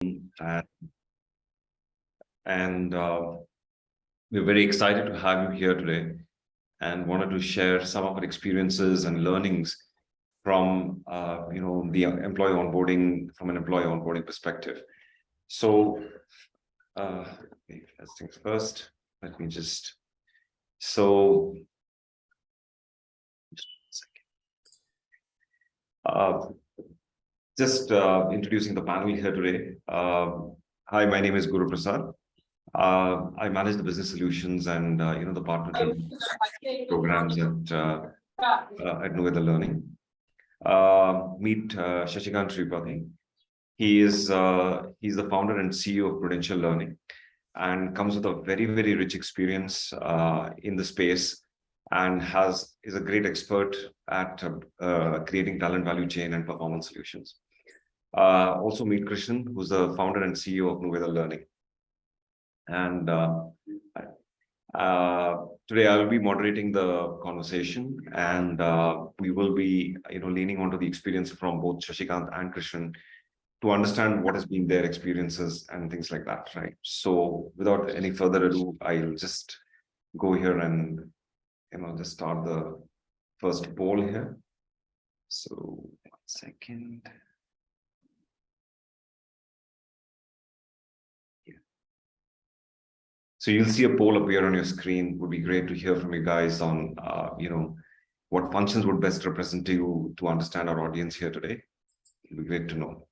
Uh, and we're very excited to have you here today and wanted to share some of our experiences and learnings from the employee onboarding from an employee onboarding perspective. So first things first, let me just introducing the panel here today. Hi, my name is Guruprasad. I manage the business solutions and the partner programs at NuVeda Learning. Meet Shashikanth Tripathi. He's the founder and CEO of Prudentia Learning, and comes with a very rich experience in the space, and is a great expert at creating talent value chain and performance solutions. Also meet Krishnan, who's the founder and CEO of NuVeda Learning. And today I will be moderating the conversation, and we will be leaning onto the experience from both Shashikanth and Krishnan to understand what has been their experiences and things like that, right? So without any further ado, I'll just go here and just start the first poll here. So 1 second. So you'll see a poll appear on your screen. Would be great to hear from you guys on, what functions would best represent you to understand our audience here today. It'd be great to know.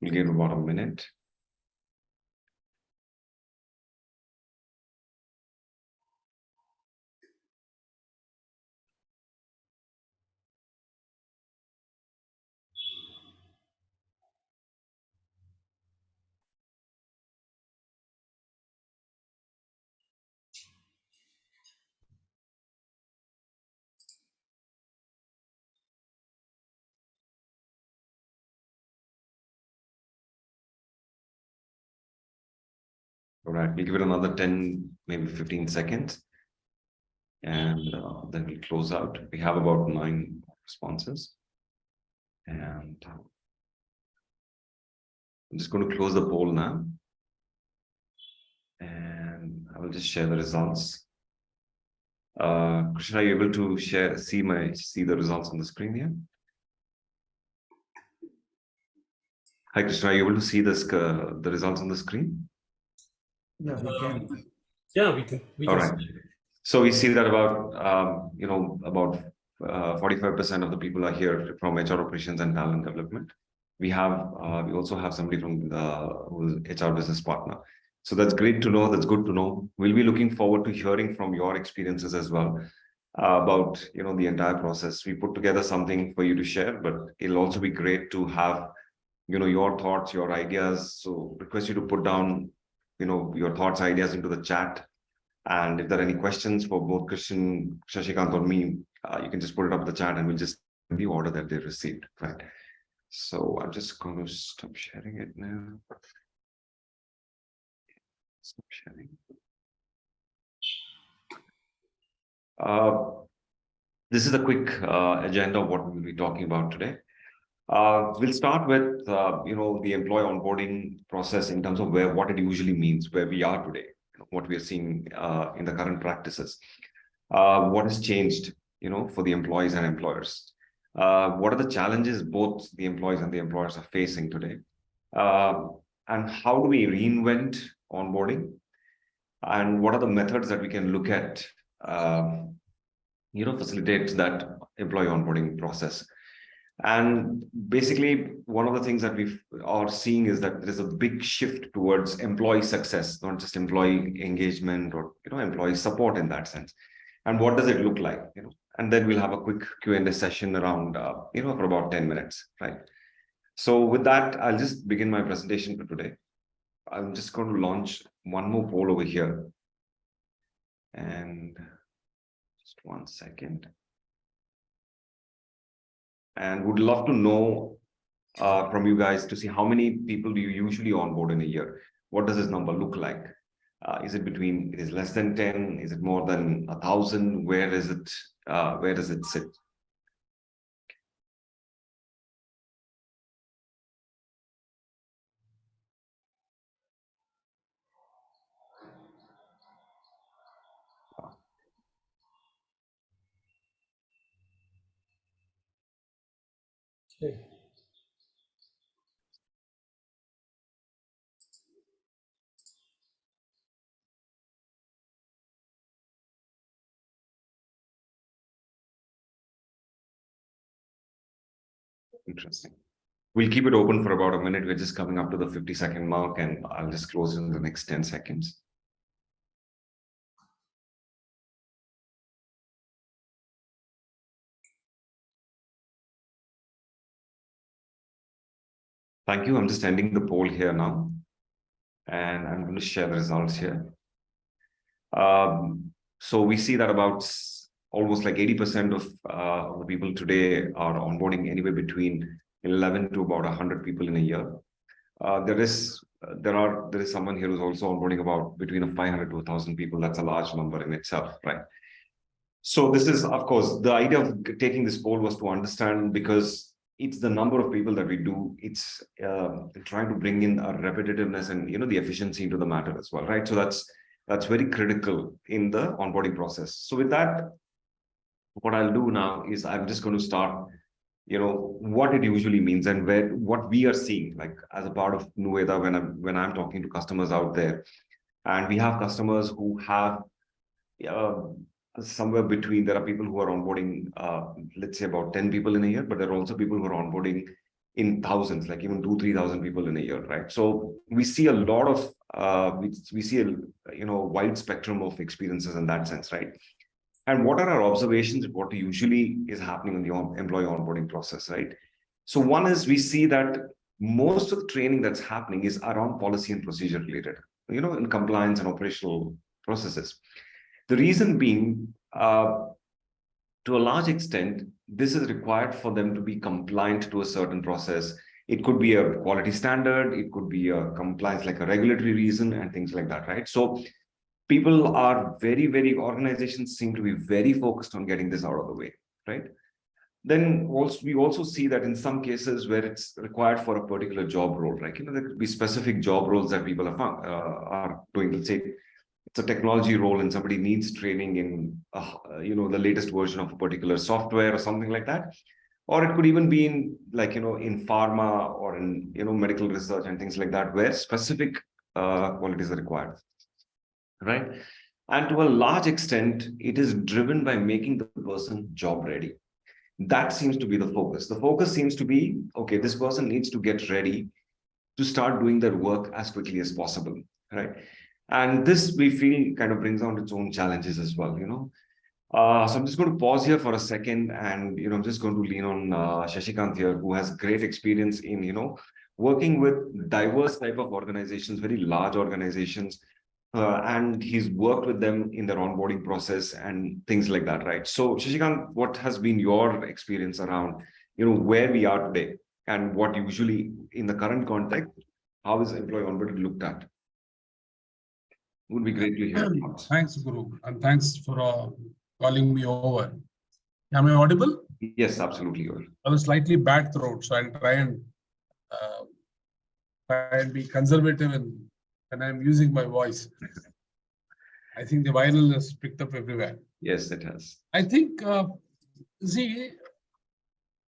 We'll give about a minute. All right, we'll give it another 10, maybe 15 seconds. And then we'll close out. We have about 9 responses. And I'm just going to close the poll now. And I will just share the results. Krishna, are you able to see the results on the screen here? Hi, Krishna, are you able to see this the results on the screen? Yeah, we can. Yeah, we can. All right. So we see that about 45% of the people are here from HR operations and talent development. We also have somebody from who's HR business partner. So that's great to know. That's good to know. We'll be looking forward to hearing from your experiences as well about the entire process. We put together something for you to share, but it'll also be great to have your thoughts, your ideas. So request you to put down your thoughts, ideas into the chat. And if there are any questions for both Krishnan, Shashikanth, or me, you can just put it up in the chat, and we'll just in the order that they received, right? So I'm just going to stop sharing it now. Stop sharing. This is a quick agenda of what we'll be talking about today. We'll start with the employee onboarding process in terms of what it usually means, where we are today, what we are seeing in the current practices, what has changed for the employees and employers, what are the challenges both the employees and the employers are facing today, and how do we reinvent onboarding, and what are the methods that we can look at facilitate that employee onboarding process. And basically, one of the things that we are seeing is that there is a big shift towards employee success, not just employee engagement or employee support in that sense. And what does it look like? And then we'll have a quick Q&A session around for about 10 minutes, right? So with that, I'll just begin my presentation for today. I'm just going to launch one more poll over here. And just 1 second. And would love to know from you guys to see how many people do you usually onboard in a year? What does this number look like? Is it less than 10? Is it more than 1,000? Where does it sit? Okay. Interesting. We'll keep it open for about a minute. We're just coming up to the 50-second mark, and I'll just close in the next 10 seconds. Thank you. I'm just ending the poll here now, and I'm going to share the results here. So we see that about almost like 80% of the people today are onboarding anywhere between 11 to about 100 people in a year. There is someone here who's also onboarding about between 500 to 1,000 people. That's a large number in itself, right? So this is, of course, the idea of taking this poll was to understand, because it's the number of people that we do. It's trying to bring in a repetitiveness and the efficiency into the matter as well, right? So that's very critical in the onboarding process. So with that, what I'll do now is I'm just going to start, what it usually means and what we are seeing, like as a part of NuVeda when I'm talking to customers out there. And we have customers who have somewhere between, there are people who are onboarding, let's say about 10 people in a year, but there are also people who are onboarding in thousands, like even 2,000-3,000 people in a year, right? So we see a lot of, we see a wide spectrum of experiences in that sense, right? And what are our observations of what usually is happening in the employee onboarding process, right? So one is, we see that most of the training that's happening is around policy and procedure related, in compliance and operational processes. The reason being, to a large extent, this is required for them to be compliant to a certain process. It could be a quality standard, it could be a compliance, like a regulatory reason and things like that, right? So people are organizations seem to be very focused on getting this out of the way, right? Then we also see that in some cases where it's required for a particular job role, right? There could be specific job roles that people are doing. Let's say it's a technology role and somebody needs training in, the latest version of a particular software or something like that. Or it could even be in, like, in pharma or in, medical research and things like that, where specific qualities are required, right? And to a large extent, it is driven by making the person job ready. That seems to be the focus. The focus seems to be, okay, this person needs to get ready to start doing their work as quickly as possible, right? And this, we feel, kind of brings on its own challenges as well, So I'm just going to pause here for a second, and I'm just going to lean on Shashikanth here, who has great experience in working with diverse type of organizations, very large organizations, and he's worked with them in their onboarding process and things like that, right? So Shashikanth, what has been your experience around where we are today, and what usually in the current context, how is employee onboarding looked at? Would be great to hear. Thanks, Guru, and thanks for calling me over. Am I audible? Yes, absolutely. I was slightly bad throat, so I'll try and be conservative when I'm using my voice. I think the viral has picked up everywhere. Yes, it has. I think, see,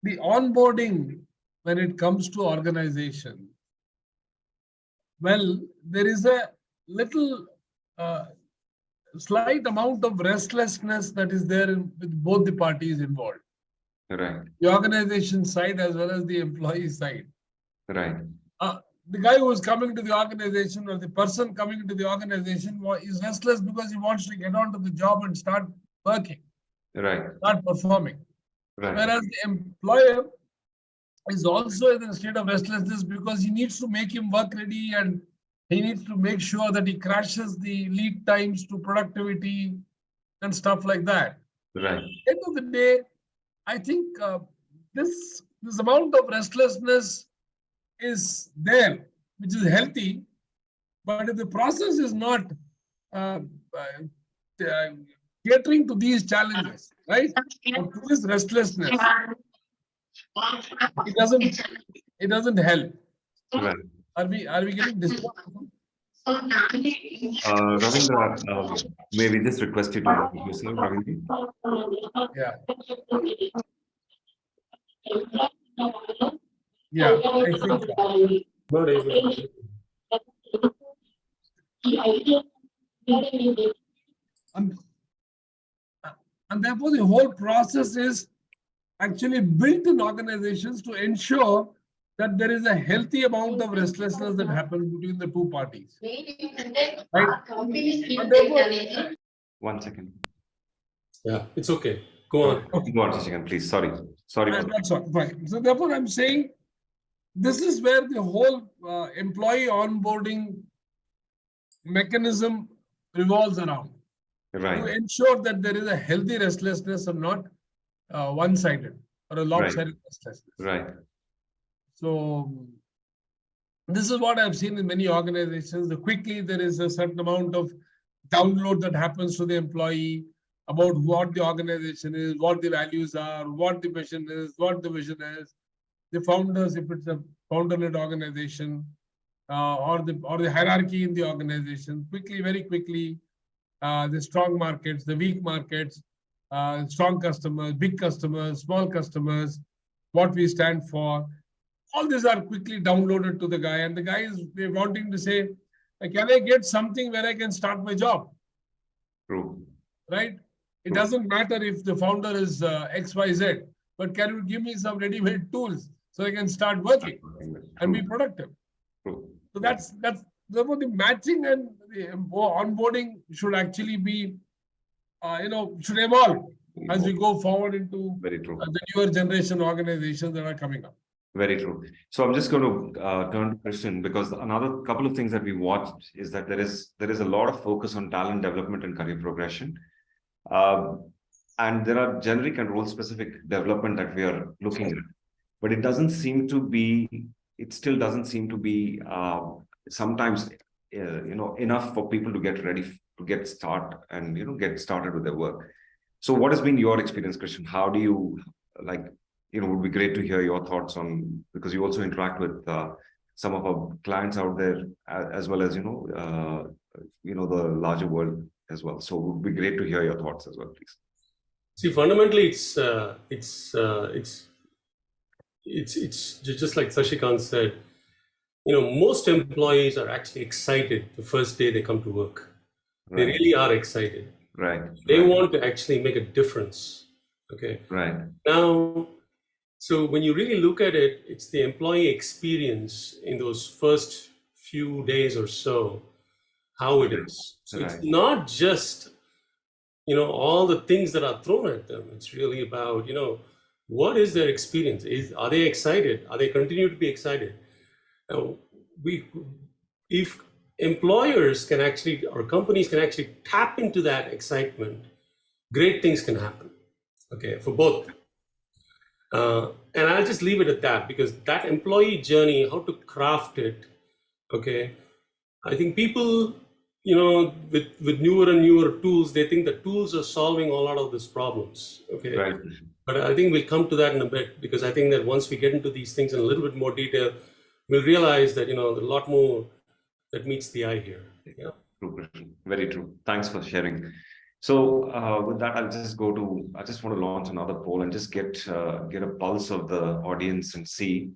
the onboarding when it comes to organization, well, there is a little slight amount of restlessness that is there with both the parties involved. Right. The organization side as well as the employee side. Right. The guy who is coming to the organization, or the person coming to the organization, is restless because he wants to get onto the job and start working. Right. Start performing. Right. Whereas the employer is also in a state of restlessness because he needs to make him work ready, and he needs to make sure that he crashes the lead times to productivity and stuff like that. Right. At the end of the day, I think this amount of restlessness is there, which is healthy, but if the process is not catering to these challenges, right, or to this restlessness, it doesn't help. Right. Are we getting disturbed? Ravindra, may we just request you to unmute yourself, Ravindra? Yeah. Yeah, I think so. Not able. And, and therefore, the whole process is actually built in organizations to ensure that there is a healthy amount of restlessness that happens between the two parties. Right? And therefore, 1 second. Yeah, it's okay. Go on. Go on, Shashikanth, please. Sorry for that. that's fine. So therefore, I'm saying this is where the whole employee onboarding mechanism revolves around to Right, ensure that there is a healthy restlessness and not one-sided or a lopsided restlessness. right, So this is what I've seen in many organizations. Quickly, there is a certain amount of download that happens to the employee about what the organization is, what the values are, what the mission is, what the vision is. The founders, if it's a founder-led organization, or the hierarchy in the organization, very quickly, the strong markets, the weak markets, strong customers, big customers, small customers, what we stand for. All these are quickly downloaded to the guy, and the guy is wanting to say, can I get something where I can start my job? true. Right? It doesn't matter if the founder is XYZ, but can you give me some ready-made tools so I can start working and be productive? True. So that's therefore the matching and the onboarding should actually be, should evolve as we go forward into Very true. the newer generation organizations that are coming up. Very true. So I'm just going to turn to Krishnan, because another couple of things that we watched is that there is a lot of focus on talent development and career progression. And there are generic and role specific development that we are looking at, but it still doesn't seem to be sometimes enough for people to get ready to get started with their work. So what has been your experience, Krishnan? How do you would be great to hear your thoughts on, because you also interact with some of our clients out there, as well as the larger world as well. So it would be great to hear your thoughts as well, please. See, fundamentally, it's just like Shashikanth said. Most employees are actually excited the first day they come to work. Right. They really are excited. Right. They want to actually make a difference. Okay. Right. Now, so when you really look at it, it's the employee experience in those first few days or so, how it is. So Right. it's not just, all the things that are thrown at them. It's really about, what is their experience? Are they excited? Are they continue to be excited? Now, if employers can actually, or companies can actually tap into that excitement, great things can happen, okay, for both. And I'll just leave it at that, because that employee journey, how to craft it, okay, I think people, with newer and newer tools, they think the tools are solving a lot of these problems, okay. Right. But I think we'll come to that in a bit, because I think that once we get into these things in a little bit more detail, we'll realize that, there's a lot more that meets the eye here. Yeah. True, very true. Thanks for sharing. So with that, I just want to launch another poll and just get a pulse of the audience and see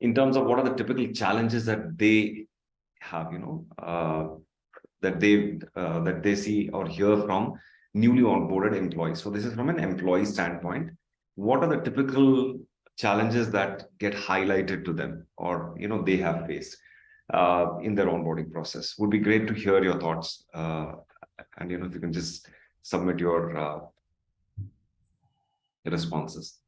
in terms of what are the typical challenges that they have, that they see or hear from newly onboarded employees. So this is from an employee standpoint. What are the typical challenges that get highlighted to them, or they have faced in their onboarding process? Would be great to hear your thoughts, and if you can just submit your responses.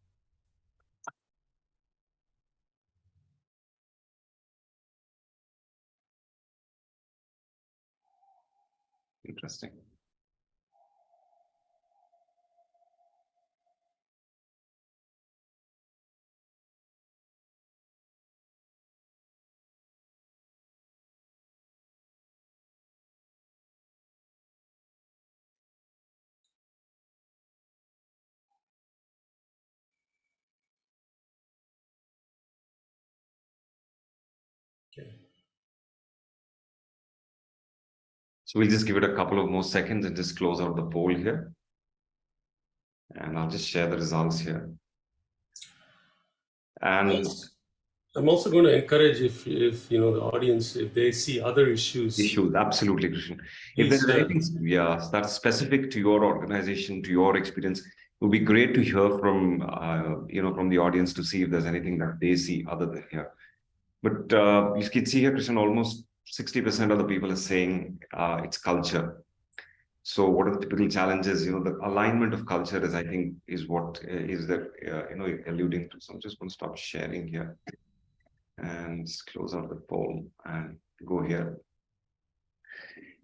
Interesting. Okay. So we'll just give it a couple of more seconds and just close out the poll here. And I'll just share the results here. And I'm also going to encourage if you know the audience, if they see other issues. Absolutely, Krishnan. If there's anything that's specific to your organization, to your experience, it would be great to hear from from the audience to see if there's anything that they see other than here. But you can see here, Krishnan, almost 60% of the people are saying it's culture. So what are the typical challenges? The alignment of culture is, I think, is what is that alluding to. So I'm just going to stop sharing here and close out the poll and go here.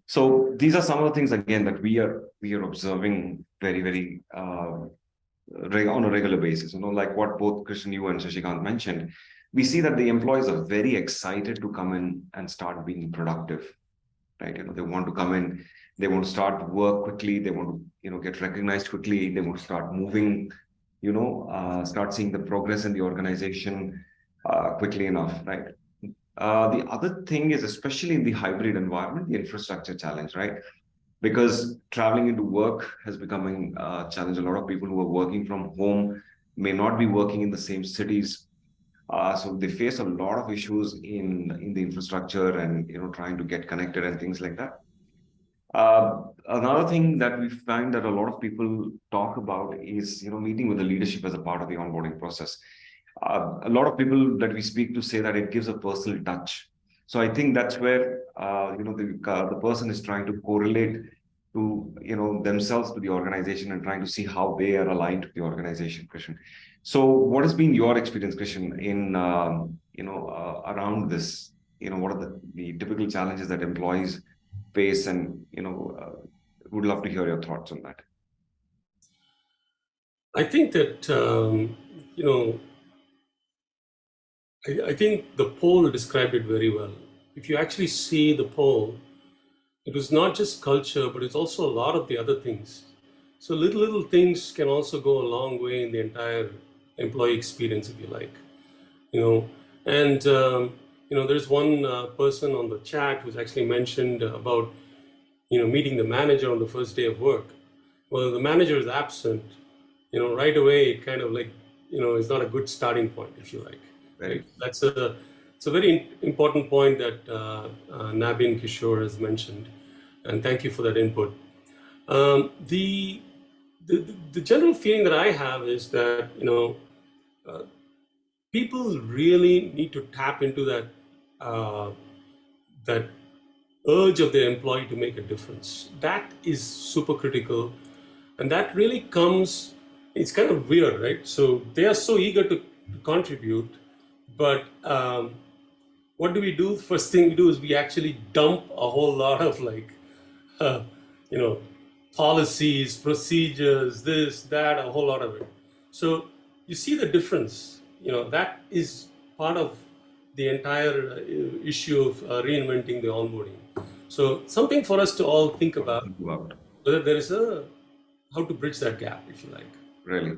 So these are some of the things, again, that we are observing very, very on a regular basis. Like what both Krishnan, you and Shashikanth mentioned, we see that the employees are very excited to come in and start being productive, right? They want to come in, they want to start work quickly, they want to get recognized quickly, they want to start moving, start seeing the progress in the organization quickly enough, right? The other thing is, especially in the hybrid environment, the infrastructure challenge, right? Because traveling into work has becoming a challenge. A lot of people who are working from home may not be working in the same cities. So they face a lot of issues in the infrastructure and trying to get connected and things like that. Another thing that we find that a lot of people talk about is meeting with the leadership as a part of the onboarding process. A lot of people that we speak to say that it gives a personal touch. So I think that's where the person is trying to correlate to themselves to the organization and trying to see how they are aligned to the organization, Krishnan. So what has been your experience, Krishnan, in around this? What are the typical challenges that employees face, and would love to hear your thoughts on that. I think that I think the poll described it very well. If you actually see the poll, it was not just culture, but it's also a lot of the other things. So little things can also go a long way in the entire employee experience, if you like. And there's one person on the chat who's actually mentioned about meeting the manager on the first day of work. Well, the manager is absent, right away, it kind of like is not a good starting point, if you like. Right? It's a very important point that Nabin Kishore has mentioned, and thank you for that input. The general feeling that I have is that people really need to tap into that urge of their employee to make a difference. That is super critical, and that really comes. It's kind of weird, right? So they are so eager to contribute, but what do we do? First thing we do is we actually dump a whole lot of policies, procedures, this, that, a whole lot of it. So you see the difference. That is part of the entire issue of reinventing the onboarding. So something for us to all think about, whether there is how to bridge that gap, if you like. Really.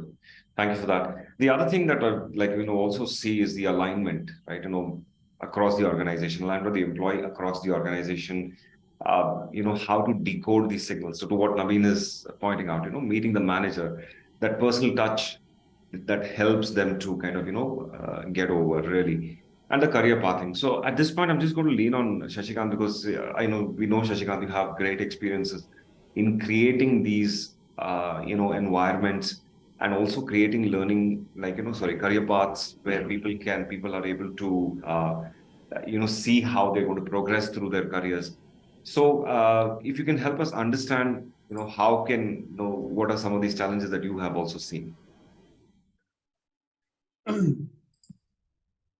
Thank you for that. The other thing that also see is the alignment, right? Across the organization, alignment with the employee across the organization, how to decode these signals. So to what Naveen is pointing out, meeting the manager, that personal touch that helps them to kind of, get over really. And the career pathing. So at this point, I'm just going to lean on Shashikanth because we know Shashikanth, you have great experiences in creating these, environments and also creating learning, career paths where people are able to, see how they're going to progress through their careers. So if you can help us understand, what are some of these challenges that you have also seen?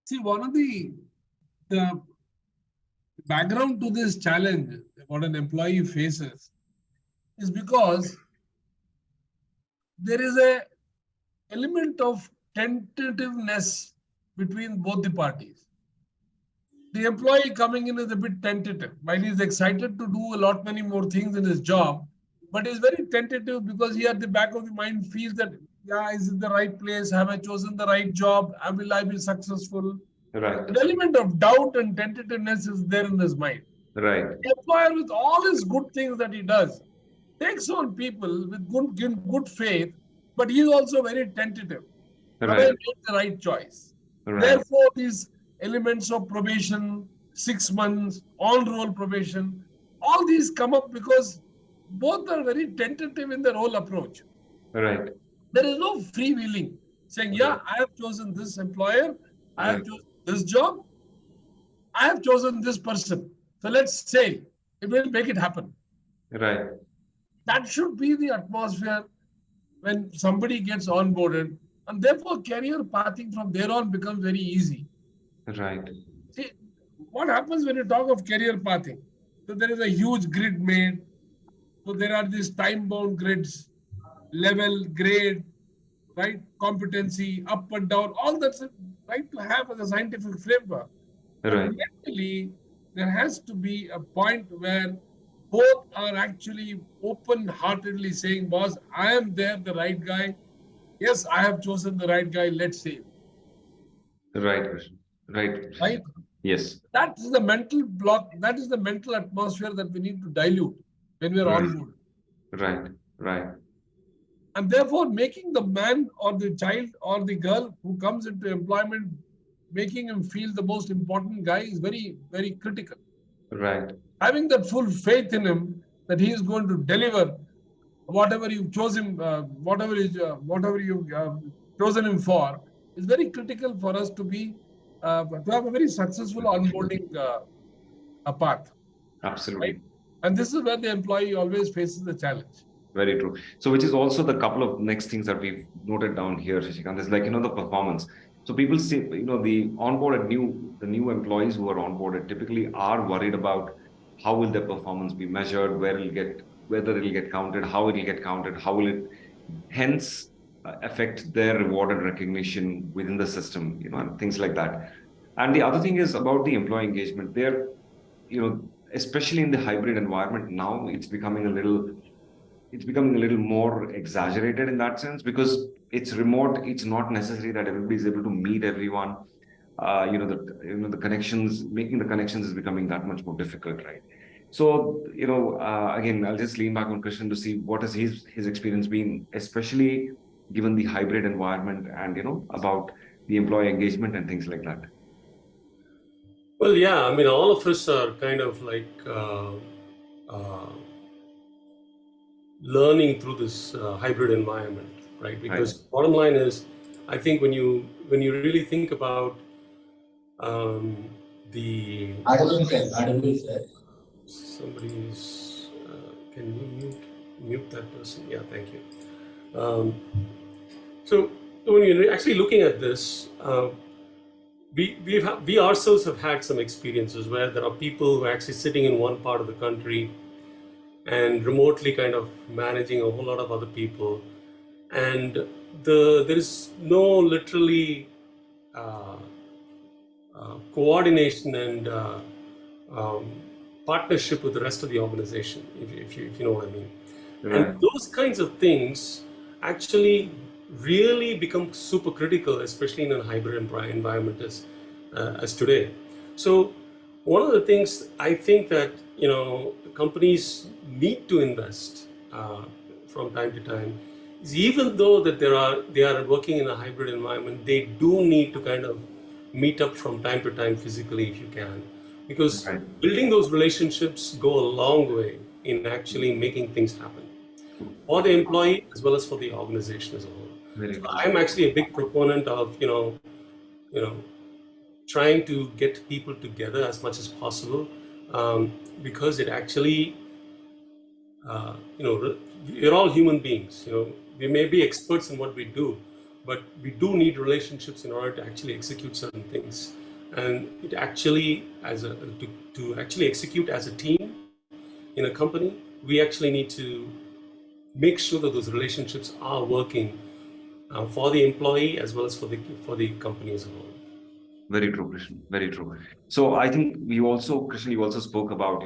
See, one of the background to this challenge, what an employee faces, is because there is a element of tentativeness between both the parties. The employee coming in is a bit tentative, while he's excited to do many more things in his job, but he's very tentative because he at the back of the mind feels that, yeah, is it the right place? Have I chosen the right job? Will I be successful? Right. An element of doubt and tentativeness is there in his mind. Right. The employer, with all his good things that he does, takes on people with good faith but he is also very tentative. Have I Right. made the right choice? Right. Therefore, these elements of probation, 6 months, on-roll probation, all these come up because both are very tentative in their whole approach. Right. There is no freewheeling saying, yeah, I have chosen this employer, I have Right. chosen this job, I have chosen this person. So let's say it will make it happen. Right. That should be the atmosphere when somebody gets onboarded, and therefore career pathing from there on becomes very easy. Right. See, what happens when you talk of career pathing? So there is a huge grid made. So there are these time-bound grids, level, grade, right, competency, up and down, all that's right to have as a scientific framework. But Right. mentally, there has to be a point where both are actually open-heartedly saying, boss, I am there, the right guy. Yes, I have chosen the right guy. Let's say, Right. Krishnan. Right. right? Yes. That is the mental block. That is the mental atmosphere that we need to dilute when we are Right. on board. Right. Right. And therefore, making the man or the child or the girl who comes into employment, making him feel the most important guy is very, very critical. Right. Having that full faith in him that he is going to deliver whatever you chose him, whatever you chosen him for, is very critical for us to be to have a very successful onboarding path. Absolutely. Right? And this is where the employee always faces the challenge. Very true. So, which is also the couple of next things that we've noted down here, Shashikanth, is like, the performance. So people say, the onboarded the new employees who are onboarded typically are worried about how will their performance be measured, whether it'll get counted, how it'll get counted, how will it hence affect their reward and recognition within the system, and things like that. And the other thing is about the employee engagement. There, especially in the hybrid environment now, it's becoming a little more exaggerated in that sense because it's remote. It's not necessary that everybody is able to meet everyone. The connections, making the connections is becoming that much more difficult, right? So, again, I'll just lean back on Krishnan to see what has his experience been, especially given the hybrid environment and, about the employee engagement and things like that. Well, yeah, I mean, all of us are kind of like learning through this hybrid environment, right? Because bottom line is, I think when you really think about the somebody's can you mute that person? Yeah, thank you. So when you're actually looking at this, we ourselves have had some experiences where there are people who are actually sitting in one part of the country and remotely kind of managing a whole lot of other people, and there is no literally coordination and partnership with the rest of the organization, if you know what I mean. Right. And those kinds of things actually really become super critical, especially in a hybrid environment as today. So one of the things I think that companies need to invest from time to time is, even though that they are working in a hybrid environment, they do need to kind of meet up from time to time physically if you can, because building those relationships go a long way in actually making things happen for the employee as well as for the organization as a whole. So I'm actually a big proponent of trying to get people together as much as possible, because it actually we're all human beings. We may be experts in what we do, but we do need relationships in order to actually execute certain things. And it actually, to actually execute as a team in a company, we actually need to make sure that those relationships are working for the employee as well as for the company as a whole. Very true, Krishnan. Very true. So I think Krishnan, you also spoke about,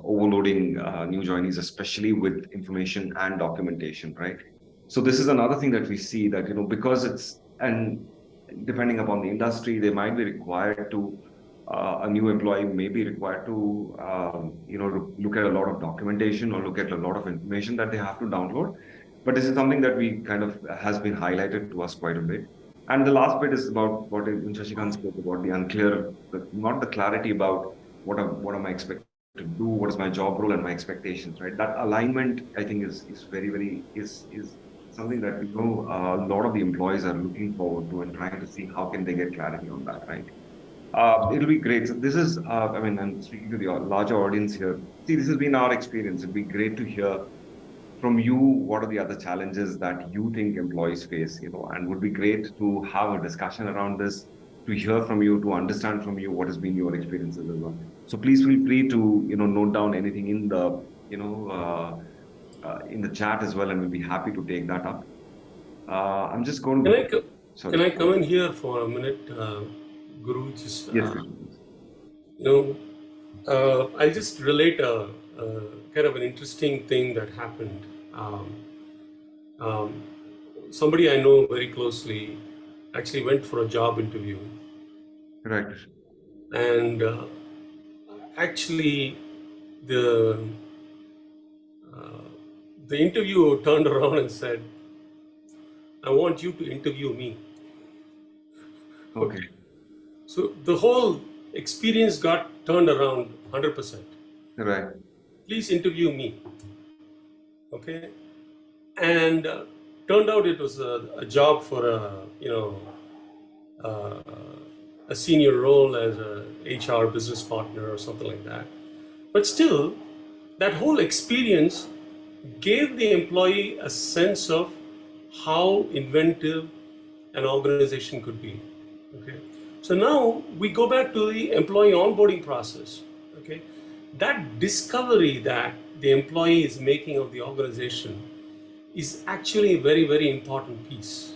overloading new joinees, especially with information and documentation, right? So this is another thing that we see that, because and depending upon the industry, they might be required to, a new employee may be required to, look at a lot of documentation or look at a lot of information that they have to download. But this is something that we kind of has been highlighted to us quite a bit. And the last bit is about what Shashikanth spoke about, the unclear, not the clarity about what am I expected to do, what is my job role and my expectations, right? That alignment, I think, is is something that a lot of the employees are looking forward to and trying to see how can they get clarity on that, right? It'll be great. So this is, I mean, I'm speaking to the larger audience here. See, this has been our experience. It'd be great to hear from you, what are the other challenges that you think employees face, and would be great to have a discussion around this, to hear from you, to understand from you what has been your experiences as well. So please feel free to, note down anything in the, in the chat as well, and we'll be happy to take that up. I'm just going to. Can I come in here for a minute, Guru? Just yes. I'll just relate a kind of an interesting thing that happened. Somebody I know very closely actually went for a job interview. Right. And actually, the interviewer turned around and said, "I want you to interview me." Okay. So the whole experience got turned around 100%. Right. Please interview me. Okay. And turned out it was a job for a senior role as a HR business partner or something like that. But still, that whole experience gave the employee a sense of how inventive an organization could be. Okay. So now we go back to the employee onboarding process. Okay. That discovery that the employee is making of the organization is actually a very, very important piece.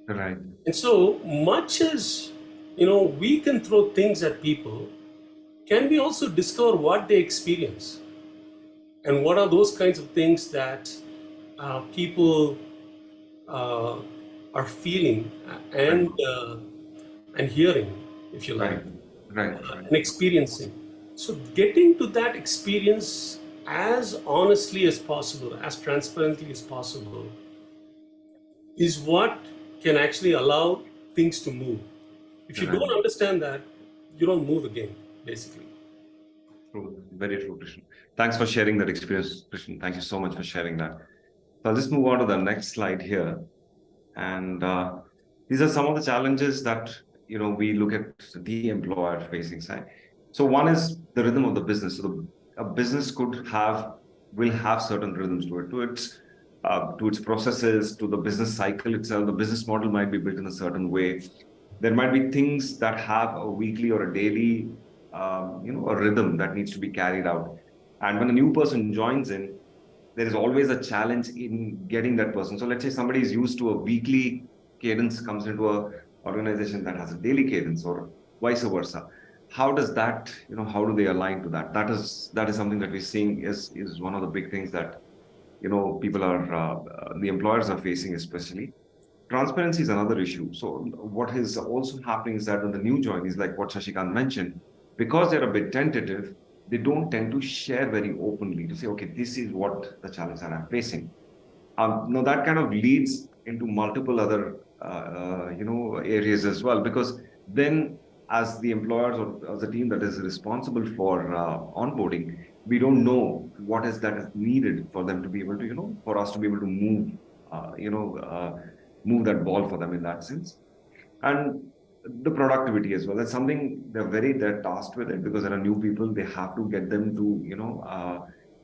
Right. And so much as, we can throw things at people, can we also discover what they experience? And what are those kinds of things that people are feeling and hearing, if you like, right. And experiencing. So getting to that experience as honestly as possible, as transparently as possible, is what can actually allow things to move. If you don't understand that, you don't move the game, basically. True. Very true, Krishnan. Thanks for sharing that experience, Krishnan. Thank you so much for sharing that. So I'll just move on to the next slide here. And these are some of the challenges that, we look at the employer facing side. So one is the rhythm of the business. So a business will have certain rhythms to its processes, to the business cycle itself. The business model might be built in a certain way. There might be things that have a weekly or a daily, a rhythm that needs to be carried out. And when a new person joins in, there is always a challenge in getting that person. So let's say somebody is used to a weekly cadence, comes into a organization that has a daily cadence, or vice versa. How does that, how do they align to that? That is something that we're seeing is one of the big things that, people are, the employers are facing, especially. Transparency is another issue. So what is also happening is that when the new joinees, like what Shashikanth mentioned, because they're a bit tentative, they don't tend to share very openly to say, okay, this is what the challenge that I'm facing. Now that kind of leads into multiple other, areas as well, because then as the employers or as the team that is responsible for onboarding, we don't know what is that is needed for them to be able to, for us to be able to move, move that ball for them in that sense. And the productivity as well. That's something they're tasked with it, because there are new people. They have to get them to,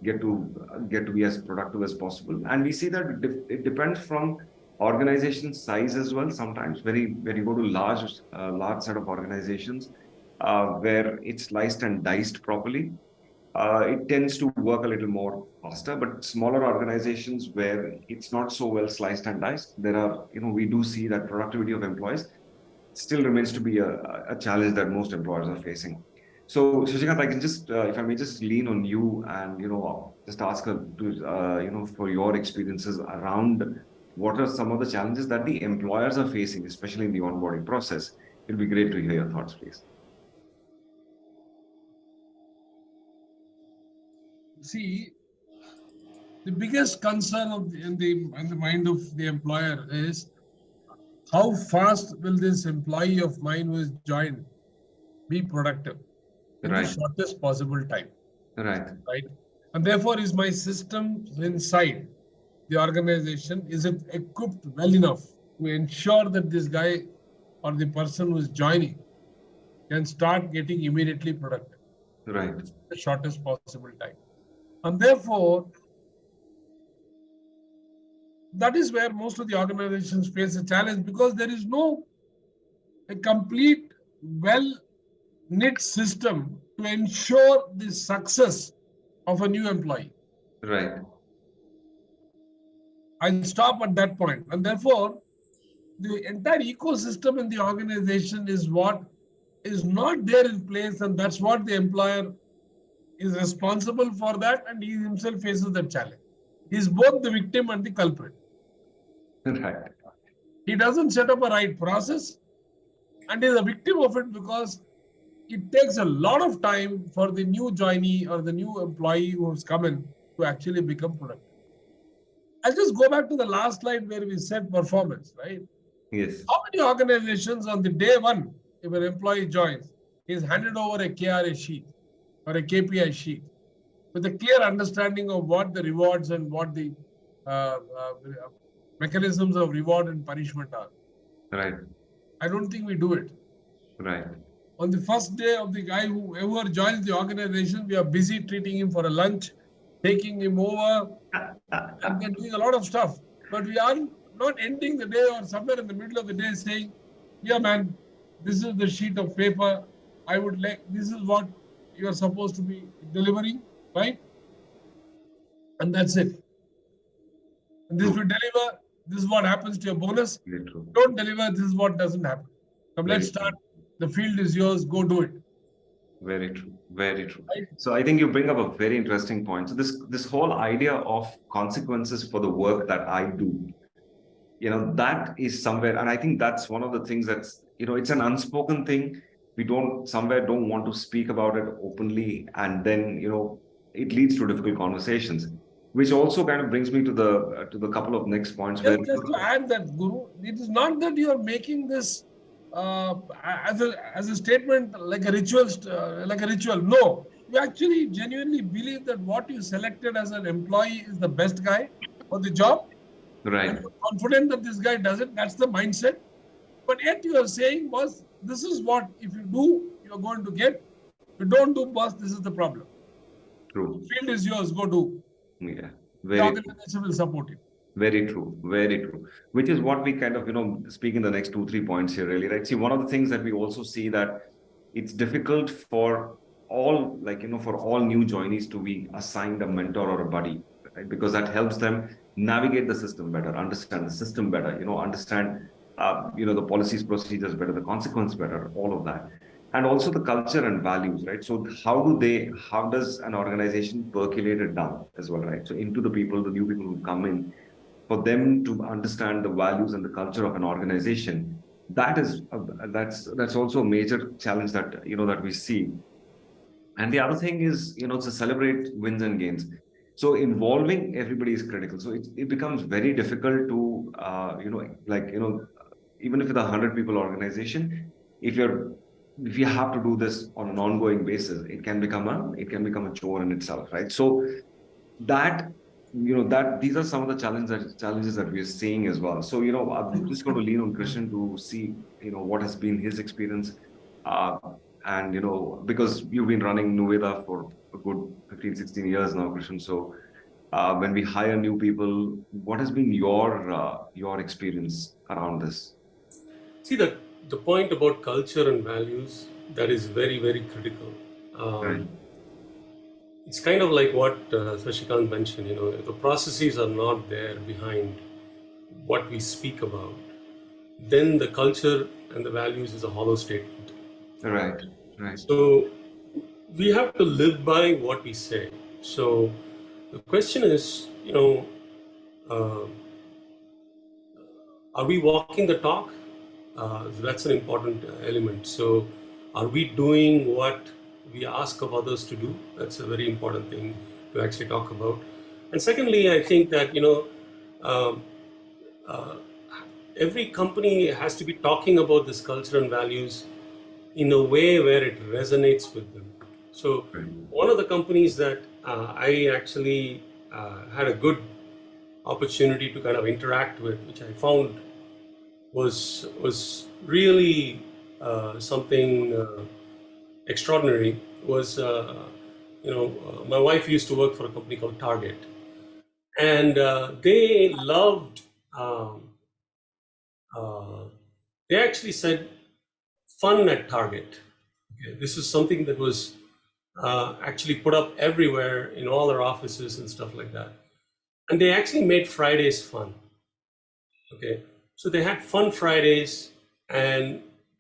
get to be as productive as possible. And we see that it depends from organization size as well. Sometimes when you go to large set of organizations where it's sliced and diced properly, it tends to work a little more faster. But smaller organizations where it's not so well sliced and diced, there are, we do see that productivity of employees still remains to be a challenge that most employers are facing. So Shashikanth, I can just, if I may just lean on you and, just ask her to, for your experiences around what are some of the challenges that the employers are facing, especially in the onboarding process. It'll be great to hear your thoughts, please. See, The biggest concern in the mind of the employer is how fast will this employee of mine who is joined be productive in the shortest possible time. Right. And therefore, is my system inside the organization, is it equipped well enough to ensure that this guy or the person who is joining can start getting immediately productive? Right. The shortest possible time. And therefore, that is where most of the organizations face a challenge, because there is no a complete, well-knit system to ensure the success of a new employee. Right. I'll stop at that point. And therefore, the entire ecosystem in the organization is what is not there in place, and that's what the employer is responsible for that, and he himself faces that challenge. He's both the victim and the culprit. Right. He doesn't set up a right process, and is a victim of it because it takes a lot of time for the new joinee or the new employee who's come in to actually become productive. I'll just go back to the last slide where we said performance, right? Yes. How many organizations on the day one, if an employee joins, is handed over a KRA sheet or a KPI sheet with a clear understanding of what the rewards and what the mechanisms of reward and punishment are? Right. I don't think we do it. Right. On the first day of the guy who ever joins the organization, we are busy treating him for a lunch, taking him over, and then doing a lot of stuff. But we are not ending the day or somewhere in the middle of the day saying, yeah, man, this is the sheet of paper. I would like, this is what you are supposed to be delivering, right? And that's it. And this will deliver. This is what happens to your bonus. Don't deliver. This is what doesn't happen. Now let's start. The field is yours. Go do it. Very true. Very true. Right? So I think you bring up a very interesting point. So this whole idea of consequences for the work that I do, that is somewhere, and I think that's one of the things that's, it's an unspoken thing. We don't want to speak about it openly, and then it leads to difficult conversations, which also kind of brings me to the couple of next points. Just to add that, Guru, it is not that you are making this as a statement like a ritual, No, you actually genuinely believe that what you selected as an employee is the best guy for the job. Right. And you're confident that this guy does it. That's the mindset. But yet you are saying, boss, this is what, if you do, you're going to get. If you don't do, boss, this is the problem. True. The field is yours. Go do. Yeah. The organization will support you. Very true. Very true. Which is what we kind of, speak in the next 2-3 points here, really, right? See, one of the things that we also see that it's difficult for all, for all new joinees to be assigned a mentor or a buddy, right? Because that helps them navigate the system better, understand the system better, understand, the policies, procedures better, the consequence better, all of that. And also the culture and values, right? So how does an organization percolate it down as well, right? So into the new people who come in, for them to understand the values and the culture of an organization, that's also a major challenge that, that we see. And the other thing is, to celebrate wins and gains. So involving everybody is critical. So it becomes very difficult to, even if it's a 100 people organization, if you have to do this on an ongoing basis, it can become a chore in itself, right? So these are some of the challenges that we are seeing as well. So, I'm just going to lean on Krishnan to see, what has been his experience. And, because you've been running NuVeda for a good 15, 16 years now, Krishnan. So when we hire new people, what has been your experience around this? See, the point about culture and values, that is very, very critical. Right. It's kind of like what Shashikanth mentioned, the processes are not there behind what we speak about. Then the culture and the values is a hollow statement. Right, right. So we have to live by what we say. So the question is, are we walking the talk? That's an important element. So are we doing what we ask of others to do? That's a very important thing to actually talk about. And secondly, I think that, um, uh, every company has to be talking about this culture and values in a way where it resonates with them. So one of the companies that I actually had a good opportunity to kind of interact with, which I found was really something extraordinary, was my wife used to work for a company called Target, and they loved. They actually said fun at Target. Okay, this is something that was actually put up everywhere in all their offices and stuff like that. And they actually made Fridays fun. Okay, so they had fun Fridays, and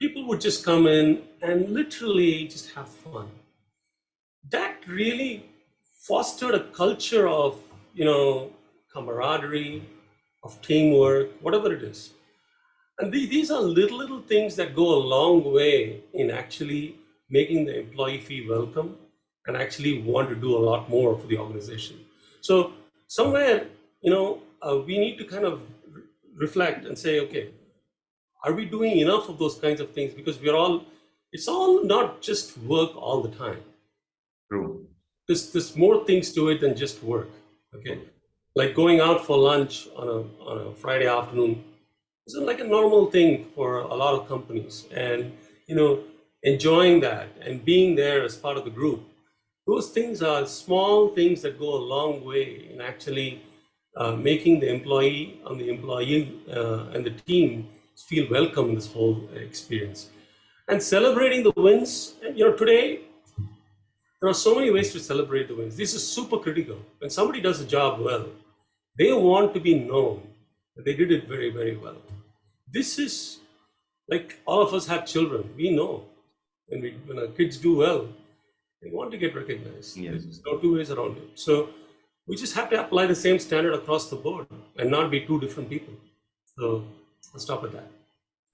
people would just come in and literally just have fun. That really fostered a culture of, camaraderie, of teamwork, whatever it is. And these are little things that go a long way in actually making the employee feel welcome and actually want to do a lot more for the organization. So somewhere, we need to kind of reflect and say, okay, are we doing enough of those kinds of things? Because it's all not just work all the time. True. There's more things to it than just work. Okay, like going out for lunch on a Friday afternoon is like a normal thing for a lot of companies, and enjoying that and being there as part of the group. Those things are small things that go a long way in actually making the employee and the team feel welcome in this whole experience, and celebrating the wins. And, today there are so many ways to celebrate the wins. This is super critical. When somebody does a job well, they want to be known that they did it very, very well. This is like all of us have children. We know when our kids do well, they want to get recognized. Yes. There's no two ways around it. So we just have to apply the same standard across the board and not be two different people. So I'll stop at that.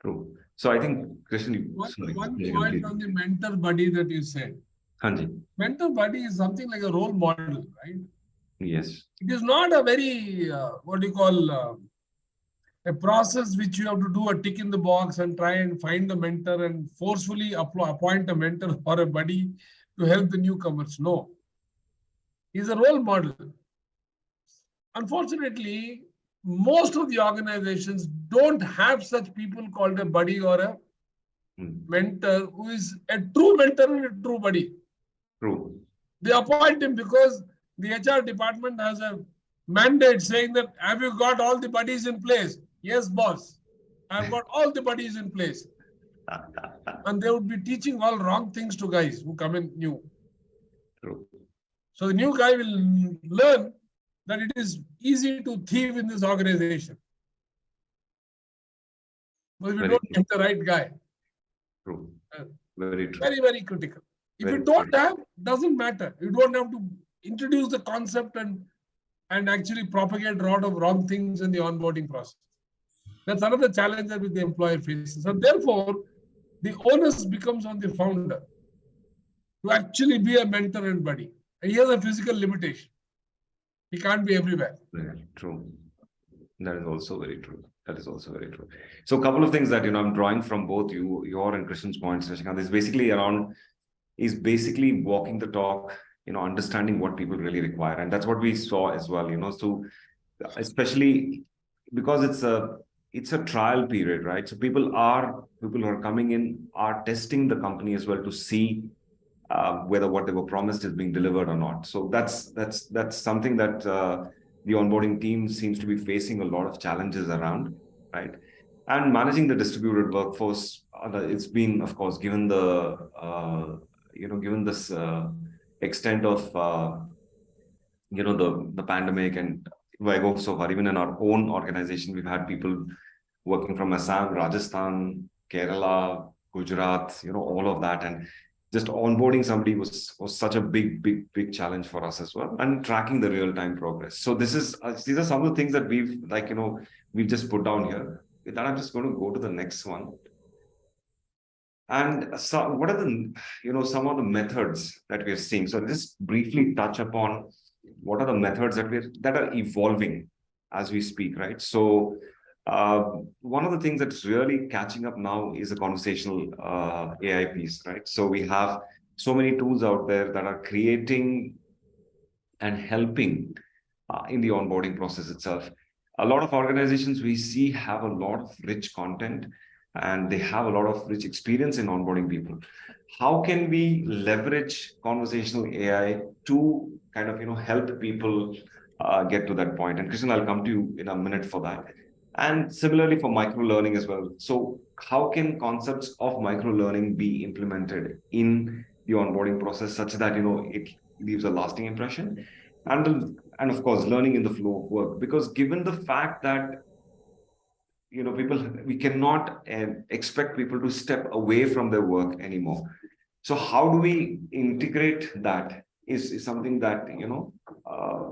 True. So I think, Krishnan, One point on the mentor buddy that you said. Hanji. Mentor buddy is something like a role model, right? Yes. It is not a very, a process which you have to do a tick in the box and try and find the mentor and forcefully appoint a mentor or a buddy to help the newcomers. No. He's a role model. Unfortunately, most of the organizations don't have such people called a buddy or a mentor who is a true mentor and a true buddy. True. They appoint him because the HR department has a mandate saying that, have you got all the buddies in place? Yes, boss. I've got all the buddies in place. And they would be teaching all wrong things to guys who come in new. True. So the new guy will learn that it is easy to thieve in this organization. But if you don't get the right guy. True. Very true. Very, very critical. If you don't have, doesn't matter. You don't have to introduce the concept and actually propagate a lot of wrong things in the onboarding process. That's another challenge that with the employer faces. And therefore, the onus becomes on the founder to actually be a mentor and buddy. And he has a physical limitation. He can't be everywhere. Very true. That is also very true. That is also very true. So a couple of things that, I'm drawing from both your and Krishnan's points, Shashikanth, is basically walking the talk, understanding what people really require. And that's what we saw as well, so especially because it's a trial period, right? So people who are coming in are testing the company as well to see whether what they were promised is being delivered or not. So that's something that the onboarding team seems to be facing a lot of challenges around, right? And managing the distributed workforce, it's been, of course, given this extent of the pandemic, and if I go so far, even in our own organization, we've had people working from Assam, Rajasthan, Kerala, Gujarat, all of that, and just onboarding somebody was such a big challenge for us as well, and tracking the real-time progress. So these are some of the things that we've just put down here. With that, I'm just going to go to the next one. And so what are the some of the methods that we're seeing? So just briefly touch upon what are the methods that are evolving as we speak, right? So one of the things that's really catching up now is the conversational AI piece, right? So we have so many tools out there that are creating and helping in the onboarding process itself. A lot of organizations we see have a lot of rich content and they have a lot of rich experience in onboarding people. How can we leverage conversational AI to kind of help people get to that point? And Krishnan, I'll come to you in a minute for that. And similarly for micro learning as well. So how can concepts of micro learning be implemented in the onboarding process such that it leaves a lasting impression? And of course, learning in the flow of work, because given the fact that we cannot expect people to step away from their work anymore. So how do we integrate that is something that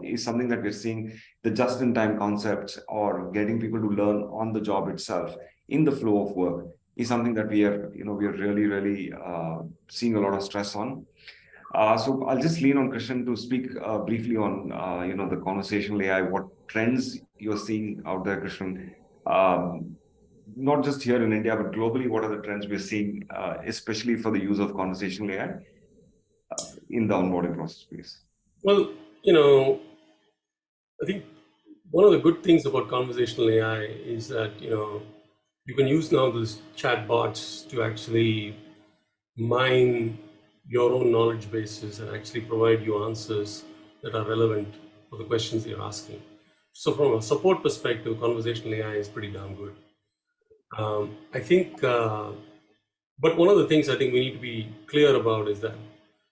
is something that we're seeing. The just-in-time concepts or getting people to learn on the job itself in the flow of work is something that we are really seeing a lot of stress on. So I'll just lean on Krishnan to speak briefly on the conversational AI, what trends you're seeing out there, Krishnan. Not just here in India, but globally, what are the trends we're seeing, especially for the use of conversational AI in the onboarding process, please? Well, I think one of the good things about conversational AI is that, you can use now these chatbots to actually mine your own knowledge bases and actually provide you answers that are relevant for the questions you're asking. So from a support perspective, conversational AI is pretty damn good. I think, but one of the things I think we need to be clear about is that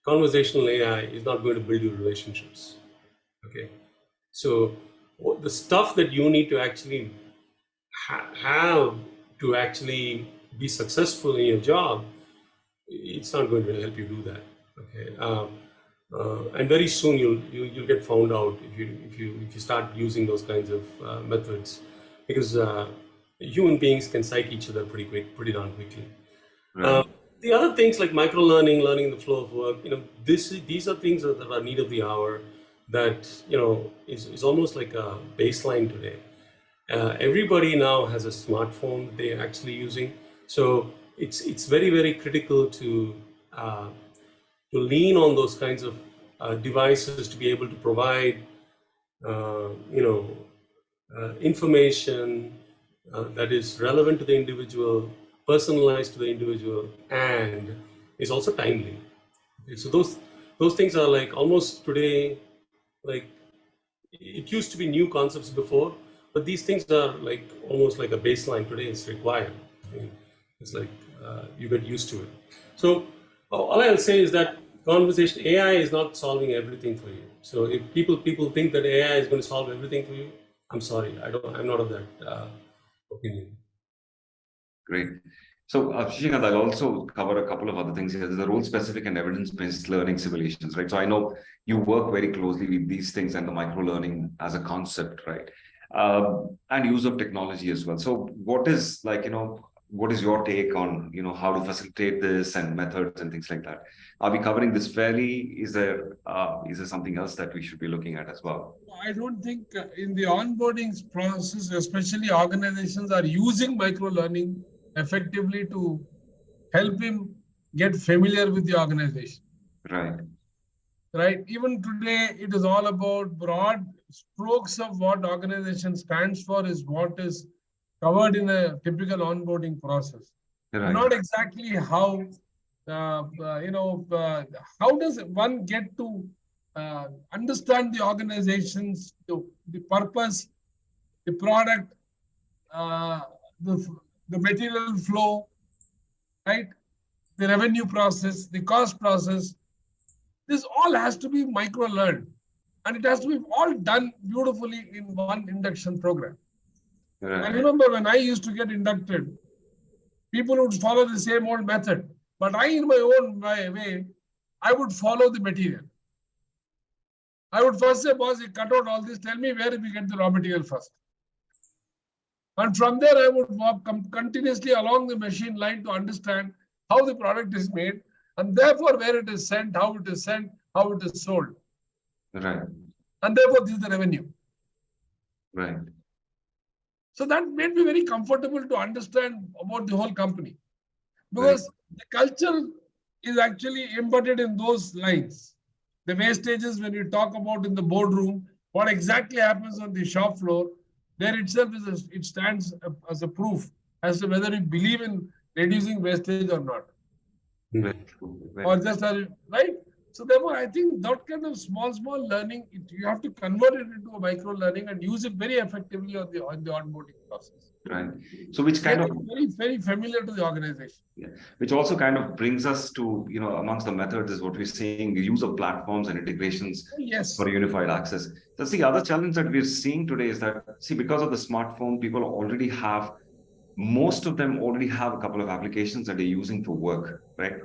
conversational AI is not going to build you relationships. Okay, so the stuff that you need to actually have to actually be successful in your job, it's not going to help you do that. Okay, and very soon you'll get found out if you start using those kinds of methods, because human beings can psych each other pretty darn quickly. Right. The other things like micro learning in the flow of work, these are things that are need of the hour. That is almost like a baseline today. Everybody now has a smartphone that they're actually using, so it's very, very critical to lean on those kinds of devices to be able to provide information that is relevant to the individual, personalized to the individual, and is also timely. Okay, so those things are like almost today, like it used to be new concepts before, but these things are like almost like a baseline today. It's required. I mean, it's like you get used to it. So all I'll say is that conversation AI is not solving everything for you. So if people think that AI is going to solve everything for you, I'm sorry, I'm not of that opinion. Great. So, Shashikanth, I'll also cover a couple of other things here. There's the role-specific and evidence-based learning simulations, right? So I know you work very closely with these things and the micro-learning as a concept, right? And use of technology as well. So what is what is your take on, how to facilitate this and methods and things like that? Are we covering this fairly? Is there something else that we should be looking at as well? I don't think in the onboarding process, especially organizations are using micro-learning effectively to help him get familiar with the organization. Right. Right. Even today, it is all about broad strokes of what organization stands for is what is covered in a typical onboarding process. Right. Not exactly how, how does one get to understand the organization's, the purpose, the product, the material flow, right? The revenue process, the cost process. This all has to be micro-learned, and it has to be all done beautifully in one induction program. Right. I remember when I used to get inducted, people would follow the same old method, but I, in my own way, I would follow the material. I would first say, boss, you cut out all this, tell me where we get the raw material first. And from there, I would walk continuously along the machine line to understand how the product is made, and therefore where it is sent, how it is sold. Right. and therefore this is the revenue. Right. So that made me very comfortable to understand about the whole company, because the culture is actually embedded in those lines. The wastages, when we talk about in the boardroom, what exactly happens on the shop floor, there itself it stands as a proof as to whether we believe in reducing wastage or not, Very true. Very or just right. So therefore, I think that kind of small learning, you have to convert it into a micro learning and use it very effectively on the onboarding process. right. So which kind of Very familiar to the organization. Yeah. Which also kind of brings us to, amongst the methods is what we're seeing, the use of platforms and integrations Yes. for unified access. That's the other challenge that we're seeing today is that, because of the smartphone, most of them already have a couple of applications that they're using for work, right?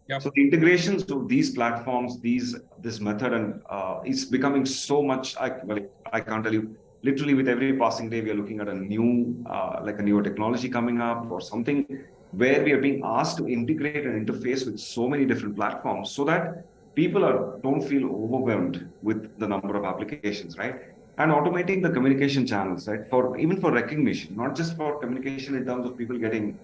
Yep. So the integrations to these platforms, this method, and it's becoming so much, I can't tell you, literally with every passing day, we are looking at a new, like a newer technology coming up or something where we are being asked to integrate and interface with so many different platforms so that people don't feel overwhelmed with the number of applications, right? And automating the communication channels, right? Even for recognition, not just for communication in terms of people getting,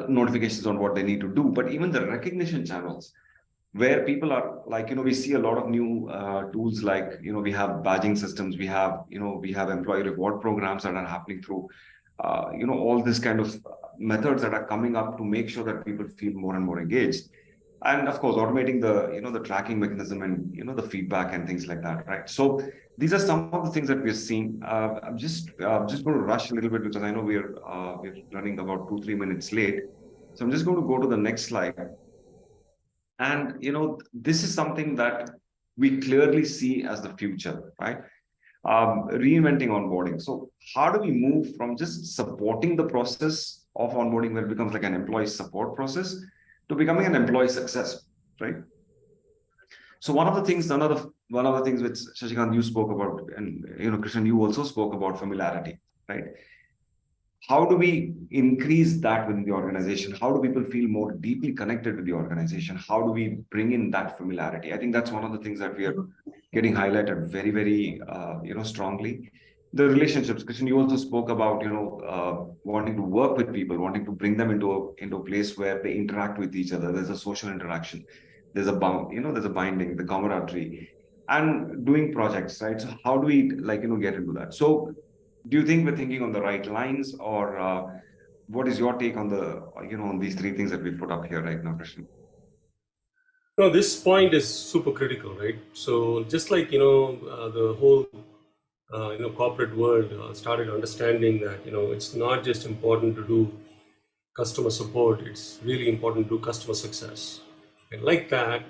notifications on what they need to do, but even the recognition channels where people are like, we see a lot of new tools like, we have badging systems, we have employee reward programs that are happening through, all this kind of methods that are coming up to make sure that people feel more and more engaged. And of course, automating the tracking mechanism and, the feedback and things like that, right? So these are some of the things that we're seeing. I'm just going to rush a little bit because I know we're running about 2-3 minutes late. So I'm just going to go to the next slide. And, this is something that we clearly see as the future, right? Reinventing onboarding. So how do we move from just supporting the process of onboarding where it becomes like an employee support process to becoming an employee success, right? So one of the things which Shashikanth, you spoke about, and Krishnan, you also spoke about familiarity, right? How do we increase that within the organization? How do people feel more deeply connected with the organization? How do we bring in that familiarity? I think that's one of the things that we are getting highlighted very, very, strongly. The relationships, Krishnan, you also spoke about, wanting to work with people, wanting to bring them into a place where they interact with each other. There's a social interaction. There's a there's a binding, the camaraderie, and doing projects, right? So how do we get into that? So do you think we're thinking on the right lines, or what is your take on on these three things that we put up here right now, Krishnan? No, this point is super critical, right? So just like, the whole, corporate world started understanding that, it's not just important to do customer support, it's really important to do customer success. And like that,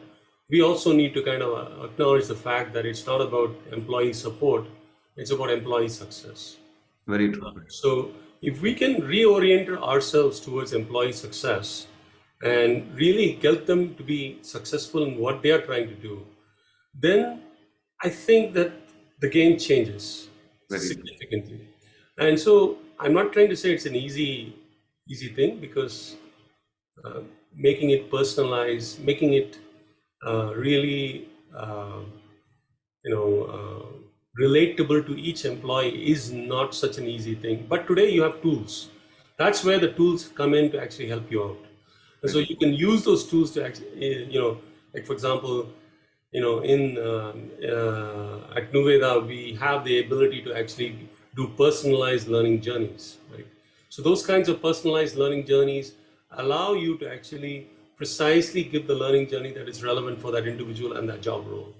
we also need to kind of acknowledge the fact that it's not about employee support, it's about employee success. Very true. So if we can reorient ourselves towards employee success and really get them to be successful in what they are trying to do, then I think that the game changes significantly. And so I'm not trying to say it's an easy thing, because making it personalized, making it really, relatable to each employee is not such an easy thing. But today you have tools. That's where the tools come in to actually help you out. And so you can use those tools to actually, like for example, in at NuVeda, we have the ability to actually do personalized learning journeys, right? So those kinds of personalized learning journeys allow you to actually precisely give the learning journey that is relevant for that individual and that job role.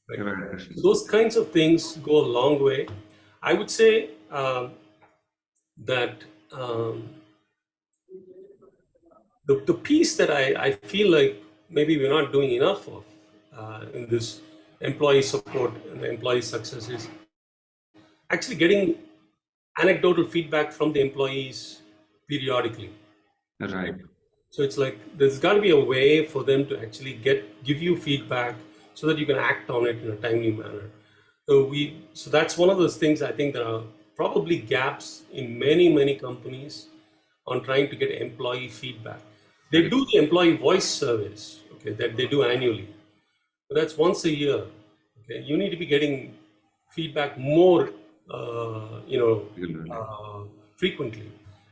Right? So those kinds of things go a long way. I would say that the piece that I feel like maybe we're not doing enough of in this employee support and employee success is actually getting anecdotal feedback from the employees periodically. Right. So it's like there's got to be a way for them to actually give you feedback so that you can act on it in a timely manner. So that's one of those things I think there are probably gaps in many companies on trying to get employee feedback. They do the employee voice surveys, okay, that they do annually. But that's once a year. Okay, you need to be getting feedback more, frequently,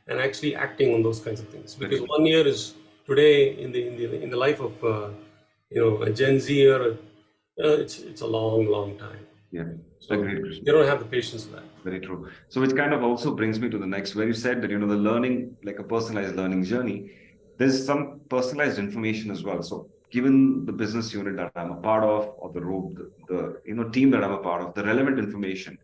and actually acting on those kinds of things. Because 1 year is today in the life of a Gen Z or it's a long time. Yeah. So they don't have the patience for that. Very true. So which kind of also brings me to the next, where you said that, the learning, like a personalized learning journey, there's some personalized information as well. So given the business unit that I'm a part of, or the role, the team that I'm a part of, the relevant information.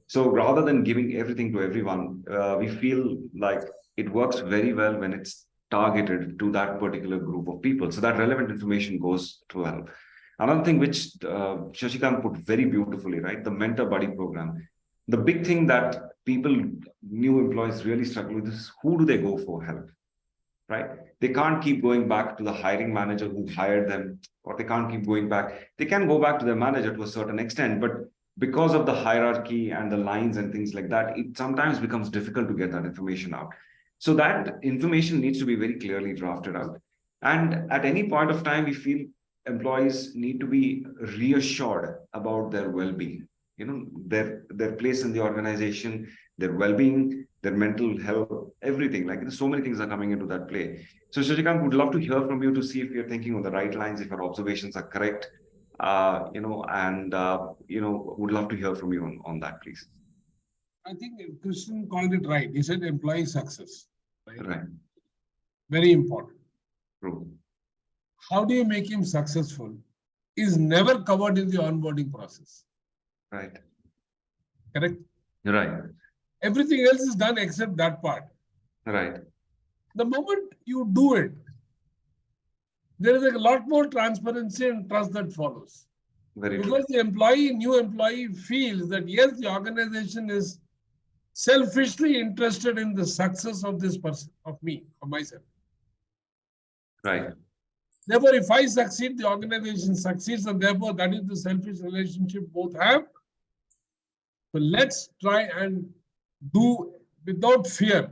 So rather than giving everything to everyone, we feel like it works very well when it's targeted to that particular group of people. So that relevant information goes to well. Another thing which Shashikanth put very beautifully, right? The mentor buddy program. The big thing that people, new employees really struggle with is, who do they go for help, right? They can't keep going back to the hiring manager who hired them, or they can't keep going back. They can go back to their manager to a certain extent, but because of the hierarchy and the lines and things like that, it sometimes becomes difficult to get that information out. So that information needs to be very clearly drafted out. And at any point of time, we feel employees need to be reassured about their well-being, their place in the organization, their well-being, their mental health, everything. Like, so many things are coming into that play. So Shashikanth, would love to hear from you to see if you're thinking on the right lines, if your observations are correct, would love to hear from you on that, please. I think Krishnan called it right. He said employee success. Right. Very important. True. How do you make him successful is never covered in the onboarding process. Right. Correct? Right. Everything else is done except that part. Right. The moment you do it, there is a lot more transparency and trust that follows. Very true. Because the new employee feels that yes, the organization is selfishly interested in the success of this person, of me, of myself. Right. Therefore, if I succeed, the organization succeeds, and therefore that is the selfish relationship both have. So let's try and do without fear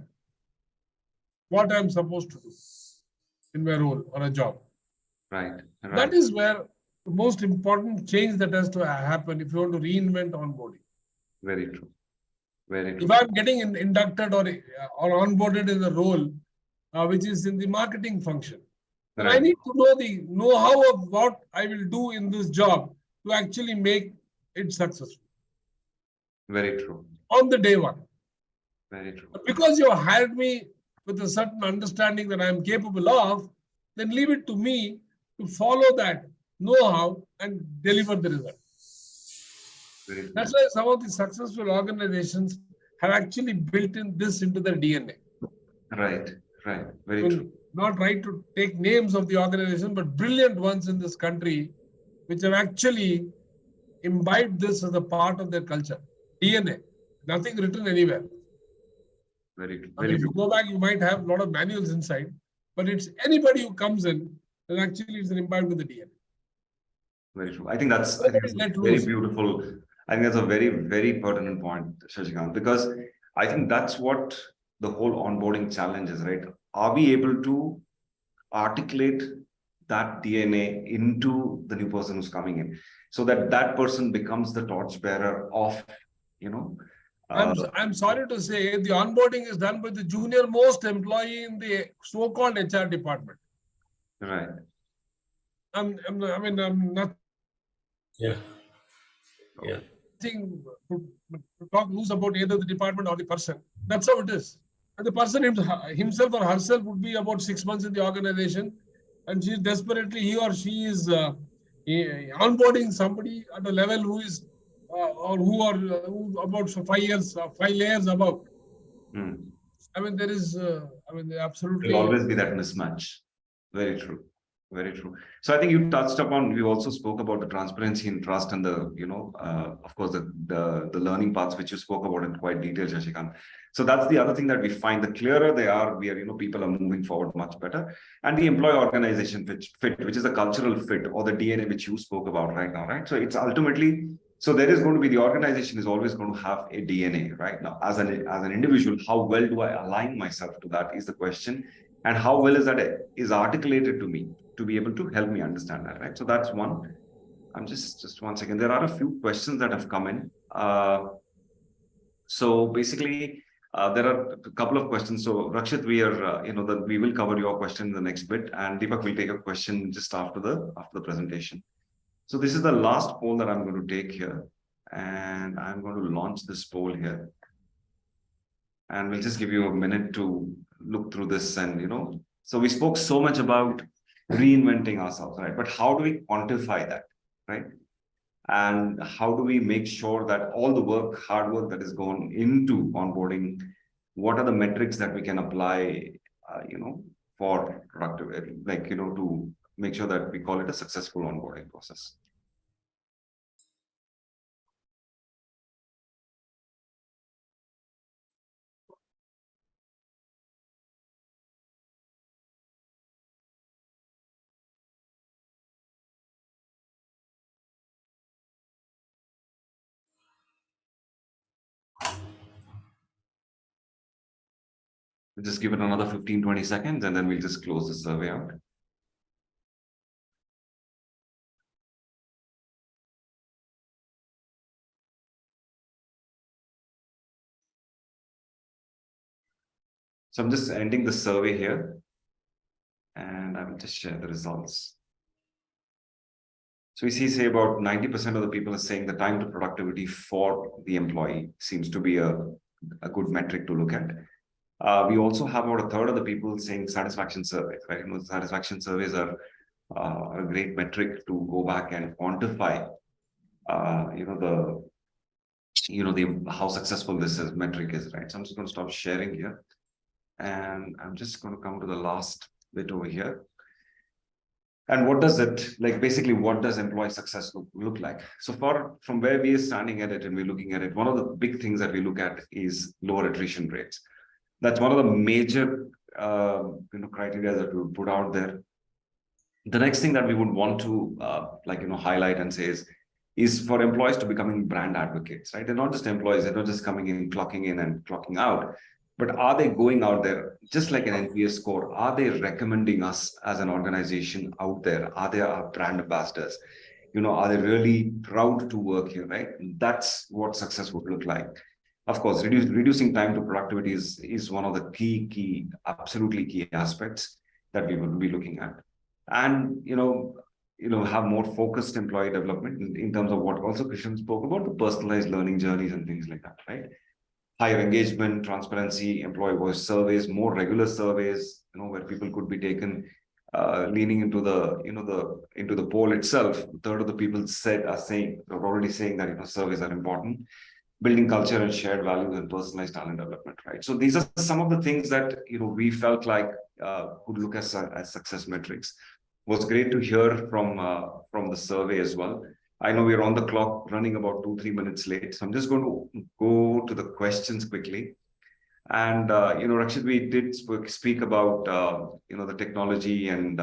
what I'm supposed to do in my role or a job. Right. Right. That is where the most important change that has to happen if you want to reinvent onboarding. Very true. Very true. If I'm getting inducted or onboarded in a role which is in the marketing function, then I need to know the know-how of what I will do in this job to actually make it successful. Very true. On the day one. Very true. But because you hired me with a certain understanding that I am capable of, then leave it to me to follow that know-how and deliver the result. Very true. That's why some of the successful organizations have actually built in this into their DNA. Right. Right. Very true. Not right to take names of the organization, but brilliant ones in this country, which have actually imbibed this as a part of their culture. DNA, nothing written anywhere. Very true. If you go back, you might have a lot of manuals inside, but it's anybody who comes in, then actually it's imbibed with the DNA. Very true. I think that's very beautiful. I think that's a very, very pertinent point, Shashikanth, because I think that's what the whole onboarding challenge is, right? Are we able to articulate that DNA into the new person who's coming in, so that that person becomes the torchbearer of, I'm sorry to say, the onboarding is done by the junior most employee in the so-called HR department. Right. I'm not. Yeah. Yeah. To talk loose about either the department or the person. That's how it is. And the person himself or herself would be about 6 months in the organization, and she desperately, he or she is onboarding somebody at a level who is who about 5 layers above. There is absolutely. There'll always be that mismatch. Very true. Very true. So I think you touched upon, we also spoke about the transparency and trust and the, of course, the learning paths, which you spoke about in quite detail, Shashikanth. So that's the other thing that we find, the clearer they are, people are moving forward much better. And the employee organization fit, which is the cultural fit or the DNA, which you spoke about right now, right? So it's ultimately, so there is going to be, the organization is always going to have a DNA right now. As an individual, how well do I align myself to that is the question. And how well is that is articulated to me to be able to help me understand that, right? So that's one. I'm just 1 second. There are a few questions that have come in. So basically, there are a couple of questions. So Rakshit, we are, we will cover your question in the next bit, and Deepak will take a question just after the presentation. So this is the last poll that I'm going to take here, and I'm going to launch this poll here. And we'll just give you a minute to look through this. And, so we spoke so much about reinventing ourselves, right? But how do we quantify that, right? And how do we make sure that all the work, hard work that is going into onboarding, what are the metrics that we can apply, for productive, to make sure that we call it a successful onboarding process? We'll just give it another 15-20 seconds, and then we'll just close the survey out. So I'm just ending the survey here, and I will just share the results. So we say about 90% of the people are saying the time to productivity for the employee seems to be a good metric to look at. We also have about a third of the people saying satisfaction surveys, right? Satisfaction surveys are a great metric to go back and quantify, how successful this metric is, right? So I'm just going to stop sharing here, and I'm just going to come to the last bit over here. And what does it, basically, what does employee success look like? So from where we are standing at it and we're looking at it, one of the big things that we look at is lower attrition rates. That's one of the major, criteria that we put out there. The next thing that we would want to, highlight and say is for employees to becoming brand advocates, right? They're not just employees, they're not just coming in and clocking out, but are they going out there, just like an NPS score? Are they recommending us as an organization out there? Are they our brand ambassadors? Are they really proud to work here, right? That's what success would look like. Of course, reducing time to productivity is one of the absolutely key aspects that we will be looking at. And, have more focused employee development in terms of what also Krishnan spoke about, the personalized learning journeys and things like that, right? Higher engagement, transparency, employee voice surveys, more regular surveys, where people could be taken, leaning into the poll itself. A third of the people are already saying that, surveys are important. Building culture and shared values and personalized talent development, right? So these are some of the things that, we felt like could look as success metrics. It was great to hear from the survey as well. I know we're on the clock, running about 2-3 minutes late. So I'm just going to go to the questions quickly. And, Rakshit, we did speak about, the technology and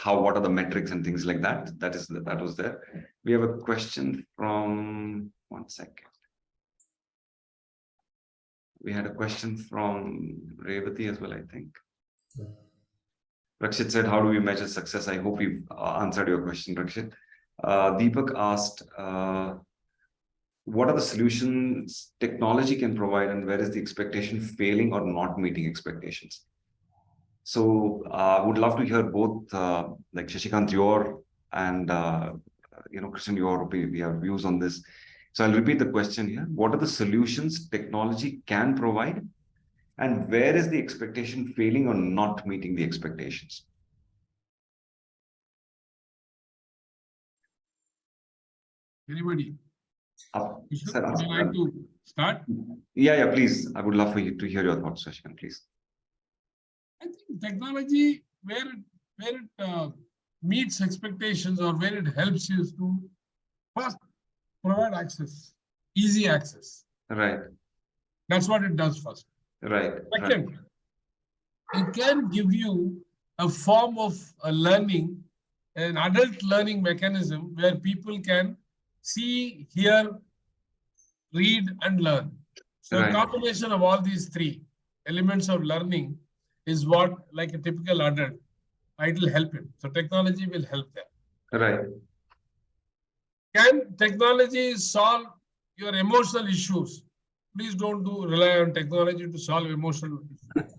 what are the metrics and things like that. That was there. We have a question from, 1 second. We had a question from Revati as well, I think. Rakshit said, how do we measure success? I hope we've answered your question, Rakshit. Deepak asked, what are the solutions technology can provide, and where is the expectation failing or not meeting expectations? So I would love to hear both, like Shashikanth, your and Krishnan, your views on this. So I'll repeat the question here. What are the solutions technology can provide, and where is the expectation failing or not meeting the expectations? Anybody? Sir, would you like to start? Yeah, please. I would love for you to hear your thoughts, Shashikanth, please. I think technology, where it meets expectations or where it helps you is to first provide access, easy access. Right. That's what it does first. Right. Second, it can give you a form of a learning, an adult learning mechanism where people can see, hear, read, and learn. So a combination of all these three elements of learning is what, like a typical adult, it will help him. So technology will help them. Right. Can technology solve your emotional issues? Please don't rely on technology to solve emotional issues.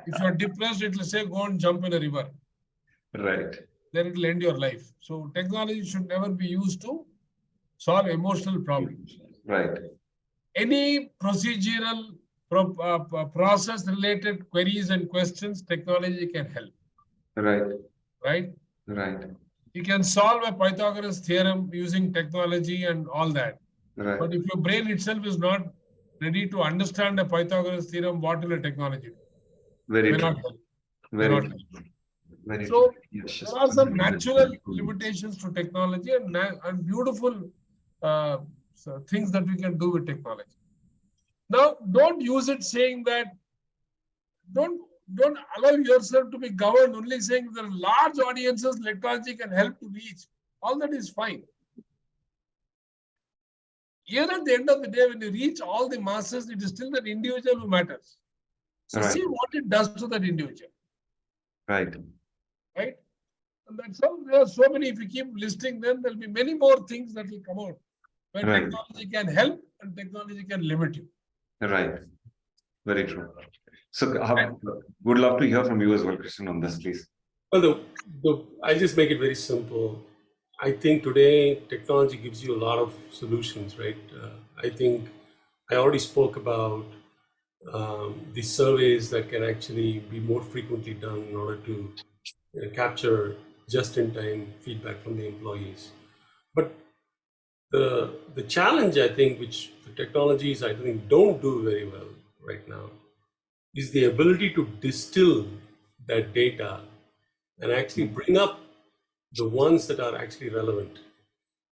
If you're depressed, it will say, go and jump in a river. Right. Then it will end your life. So technology should never be used to solve emotional problems. Right. Any procedural process-related queries and questions, technology can help. Right. Right? Right. You can solve a Pythagoras theorem using technology and all that. Right. But if your brain itself is not ready to understand a Pythagoras theorem, what will a technology do? Very May true. not help. Very May not true. help. Very So true. Yes, there are some natural limitations to technology and beautiful things that we can do with technology. Now, don't use it saying that, don't allow yourself to be governed only saying there are large audiences technology can help to reach. All that is fine. Here at the end of the day, when you reach all the masses, it is still that individual who matters. So Right. see what it does to that individual. Right. Right? And that's all. There are so many, if you keep listing them, there'll be many more things that will come out where Right. technology can help and technology can limit you. Right. Very true. So would love to hear from you as well, Krishnan, on this, please. Well, I just make it very simple. I think today technology gives you a lot of solutions, right? I think I already spoke about the surveys that can actually be more frequently done in order to capture just-in-time feedback from the employees. But the challenge, I think, which the technologies I think don't do very well right now, is the ability to distill that data and actually bring up the ones that are actually relevant.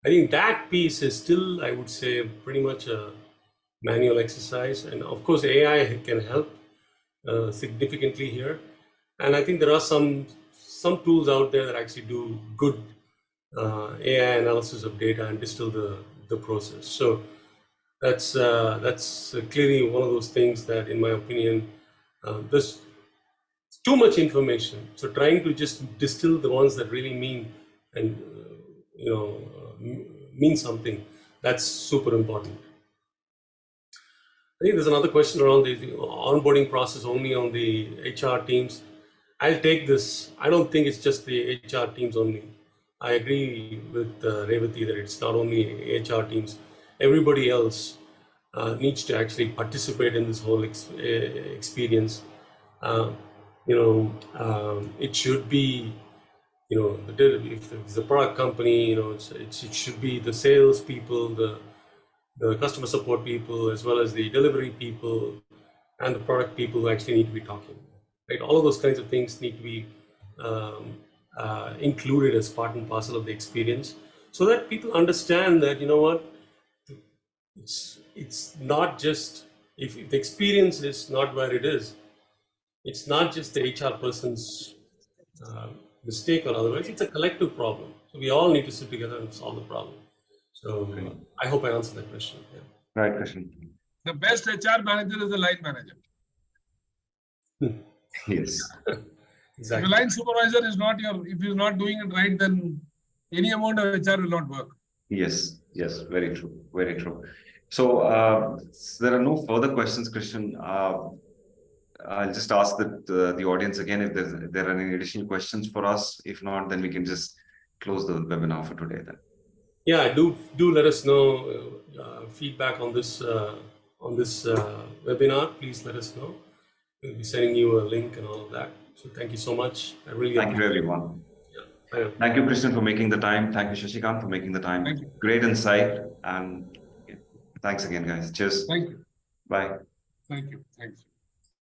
I think that piece is still, I would say, pretty much a manual exercise. And of course, AI can help significantly here. And I think there are some tools out there that actually do good AI analysis of data and distill the process. So that's clearly one of those things that, in my opinion, there's too much information. So trying to just distill the ones that really mean and mean something, that's super important. I think there's another question around the onboarding process only on the HR teams. I'll take this. I don't think it's just the HR teams only. I agree with Revati that it's not only HR teams. Everybody else needs to actually participate in this whole experience. It should be, if it's a product company, it should be the sales people, the customer support people, as well as the delivery people and the product people who actually need to be talking. Right? All of those kinds of things need to be included as part and parcel of the experience, so that people understand that, you know what, it's not just, if the experience is not where it is, it's not just the HR person's mistake or otherwise, it's a collective problem. So we all need to sit together and solve the problem. So I hope I answered that question. Yeah. Right, Krishnan. The best HR manager is the line manager. Yes. Exactly. If the line supervisor is not if he's not doing it right, then any amount of HR will not work. Yes. Yes. Very true. Very true. So there are no further questions, Krishnan. I'll just ask the audience again if there are any additional questions for us. If not, then we can just close the webinar for today then. Yeah, do let us know feedback on this webinar. Please let us know. We'll be sending you a link and all of that. So thank you so much. I really thank you, everyone. Yeah. Thank you, Krishnan, for making the time. Thank you, Shashikanth, for making the time. Thank you. Great insight. And thanks again, guys. Cheers. Thank you. Bye. Thank you. Thanks.